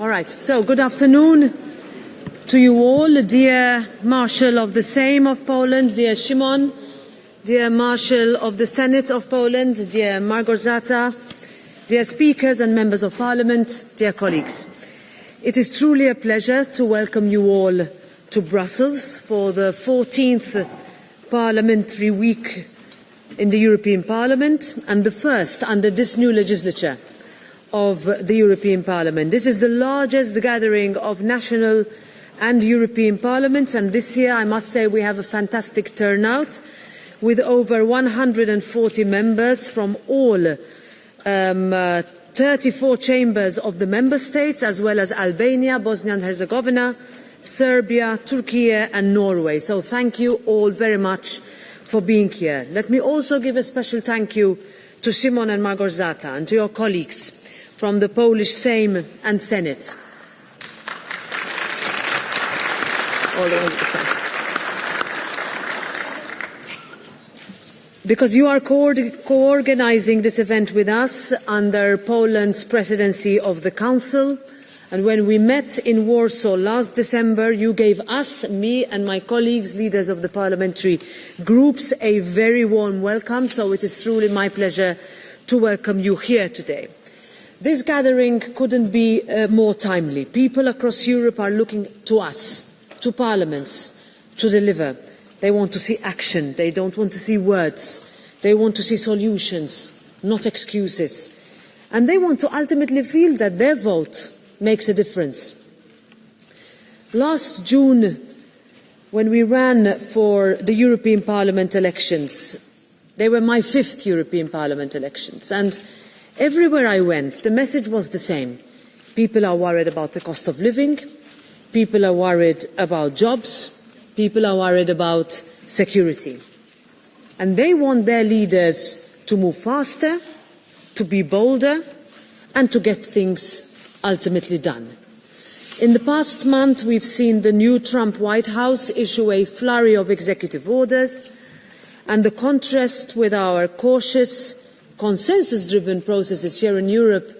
All right, so good afternoon to you all, dear Marshal of the Sejm of Poland, dear Szymon, dear Marshal of the Senate of Poland, dear Małgorzata, dear speakers and members of Parliament, dear colleagues. It is truly a pleasure to welcome you all to Brussels for the 14th Parliamentary Week in the European Parliament and the first under this new legislature of the European Parliament. This is the largest gathering of national and European parliaments, and this year I must say we have a fantastic turnout with over 140 members from all 34 chambers of the member states, as well as Albania, Bosnia and Herzegovina, Serbia, Turkey and Norway. So thank you all very much for being here. Let me also give a special thank you to Szymon and Małgorzata and to your colleagues from the Polish Sejm and Senate. Because you are co-organising this event with us under Poland's presidency of the Council. And when we met in Warsaw last December, you gave us, me and my colleagues, leaders of the parliamentary groups, a very warm welcome. So it is truly my pleasure to welcome you here today. This gathering couldn't be more timely. People across Europe are looking to us, to parliaments, to deliver. They want to see action. They don't want to see words. They want to see solutions, not excuses. And they want to ultimately feel that their vote makes a difference. Last June, when we ran for the European Parliament elections, they were my 5th European Parliament elections, and everywhere I went, the message was the same. People are worried about the cost of living, people are worried about jobs, people are worried about security. And they want their leaders to move faster, to be bolder, and to get things ultimately done. In the past month, we've seen the new Trump White House issue a flurry of executive orders, and the contrast with our cautious, consensus-driven processes here in Europe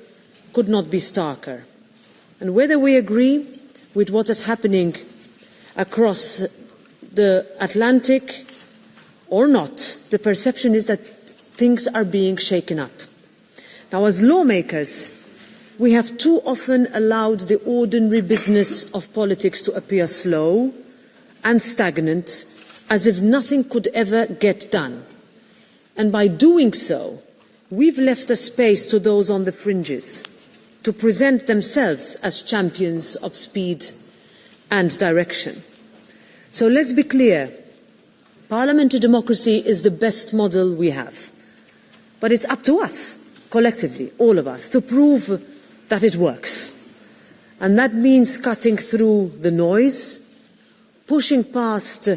could not be starker. And whether we agree with what is happening across the Atlantic or not, the perception is that things are being shaken up. Now, as lawmakers, we have too often allowed the ordinary business of politics to appear slow and stagnant, as if nothing could ever get done. And by doing so, we've left a space to those on the fringes to present themselves as champions of speed and direction. So let's be clear. Parliamentary democracy is the best model we have. But it's up to us, collectively, all of us, to prove that it works. And that means cutting through the noise, pushing past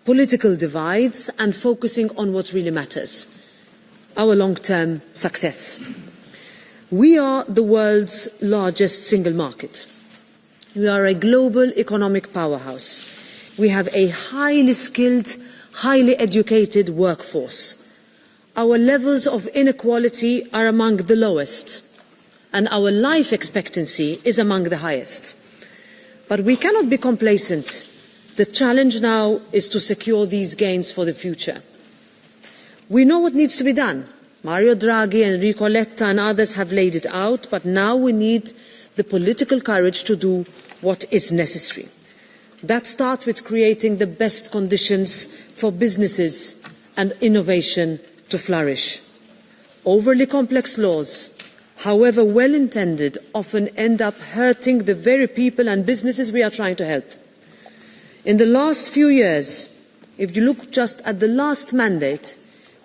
political divides and focusing on what really matters, our long-term success. We are the world's largest single market. We are a global economic powerhouse. We have a highly skilled, highly educated workforce. Our levels of inequality are among the lowest, and our life expectancy is among the highest. But we cannot be complacent. The challenge now is to secure these gains for the future. We know what needs to be done. Mario Draghi, Enrico Letta and others have laid it out, but now we need the political courage to do what is necessary. That starts with creating the best conditions for businesses and innovation to flourish. Overly complex laws, however well-intended, often end up hurting the very people and businesses we are trying to help. In the last few years, if you look just at the last mandate,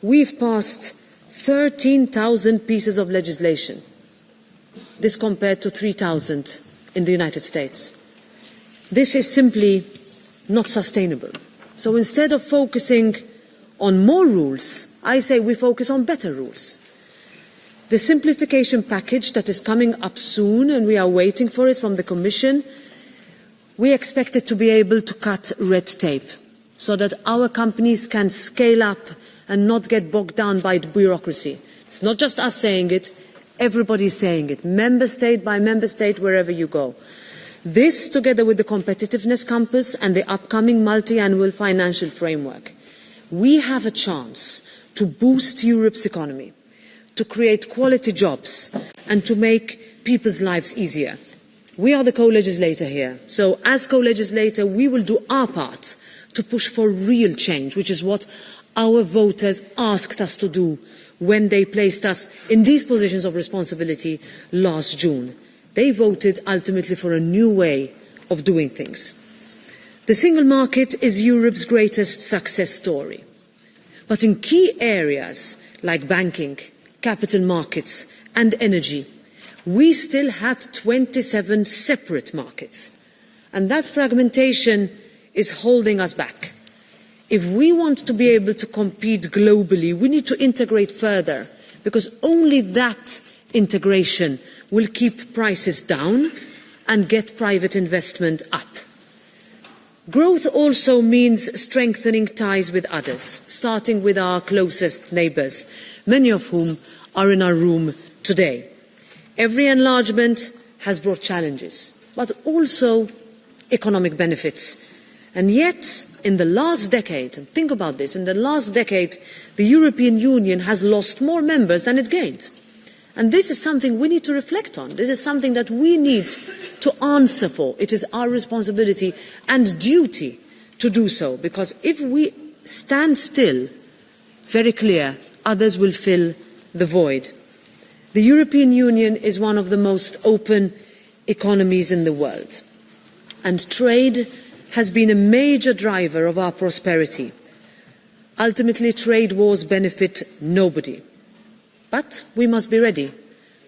we've passed 13,000 pieces of legislation. This compared to 3,000 in the United States. This is simply not sustainable. So instead of focusing on more rules, I say we focus on better rules. The simplification package that is coming up soon, and we are waiting for it from the Commission, we expect it to be able to cut red tape so that our companies can scale up and not get bogged down by bureaucracy. It's not just us saying it, Everybody is saying it, member state by member state, wherever you go. This, together with the competitiveness compass and the upcoming multi-annual financial framework, we have a chance to boost Europe's economy, to create quality jobs and to make people's lives easier. We are the co-legislator here, so as co-legislator we will do our part to push for real change, which is what our voters asked us to do when they placed us in these positions of responsibility last June. They voted ultimately for a new way of doing things. The single market is Europe's greatest success story. But in key areas like banking, capital markets and energy, we still have 27 separate markets. And that fragmentation is holding us back. If we want to be able to compete globally, we need to integrate further, because only that integration will keep prices down and get private investment up. Growth also means strengthening ties with others, starting with our closest neighbours, many of whom are in our room today. Every enlargement has brought challenges, but also economic benefits. And yet, in the last decade, and think about this, in the last decade, the European Union has lost more members than it gained. And this is something we need to reflect on. This is something that we need to answer for. It is our responsibility and duty to do so, because if we stand still, it's very clear others will fill the void. The European Union is one of the most open economies in the world, and trade has been a major driver of our prosperity. Ultimately, trade wars benefit nobody. But we must be ready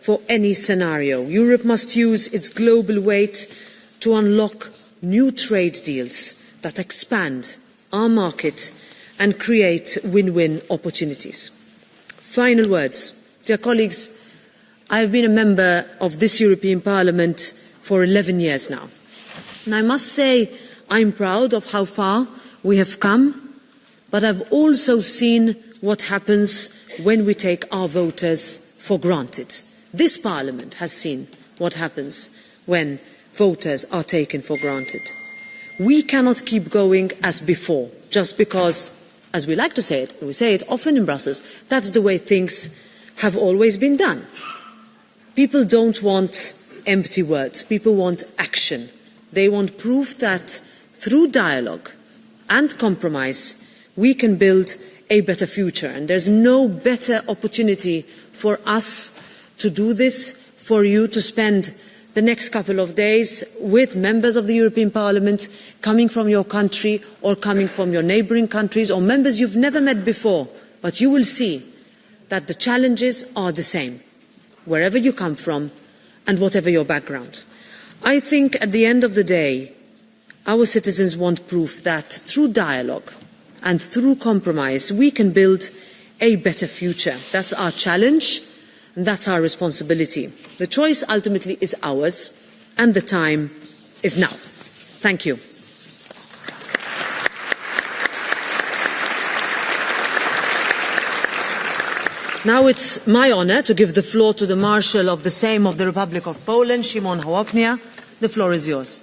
for any scenario. Europe must use its global weight to unlock new trade deals that expand our market and create win-win opportunities. Final words. Dear colleagues, I have been a member of this European Parliament for 11 years now. And I must say I'm proud of how far we have come, but I've also seen what happens when we take our voters for granted. This Parliament has seen what happens when voters are taken for granted. We cannot keep going as before, just because, as we like to say it, and we say it often in Brussels, that's the way things have always been done. People don't want empty words. People want action. They want proof that through dialogue and compromise, we can build a better future. And there's no better opportunity for us to do this, for you to spend the next couple of days with members of the European Parliament coming from your country or coming from your neighbouring countries, or members you've never met before. But you will see that the challenges are the same, wherever you come from and whatever your background. I think at the end of the day, our citizens want proof that through dialogue and through compromise, we can build a better future. That's our challenge, and that's our responsibility. The choice ultimately is ours, and the time is now. Thank you. Now it's my honour to give the floor to the Marshal of the Sejm of the Republic of Poland, Szymon Hołownia. The floor is yours.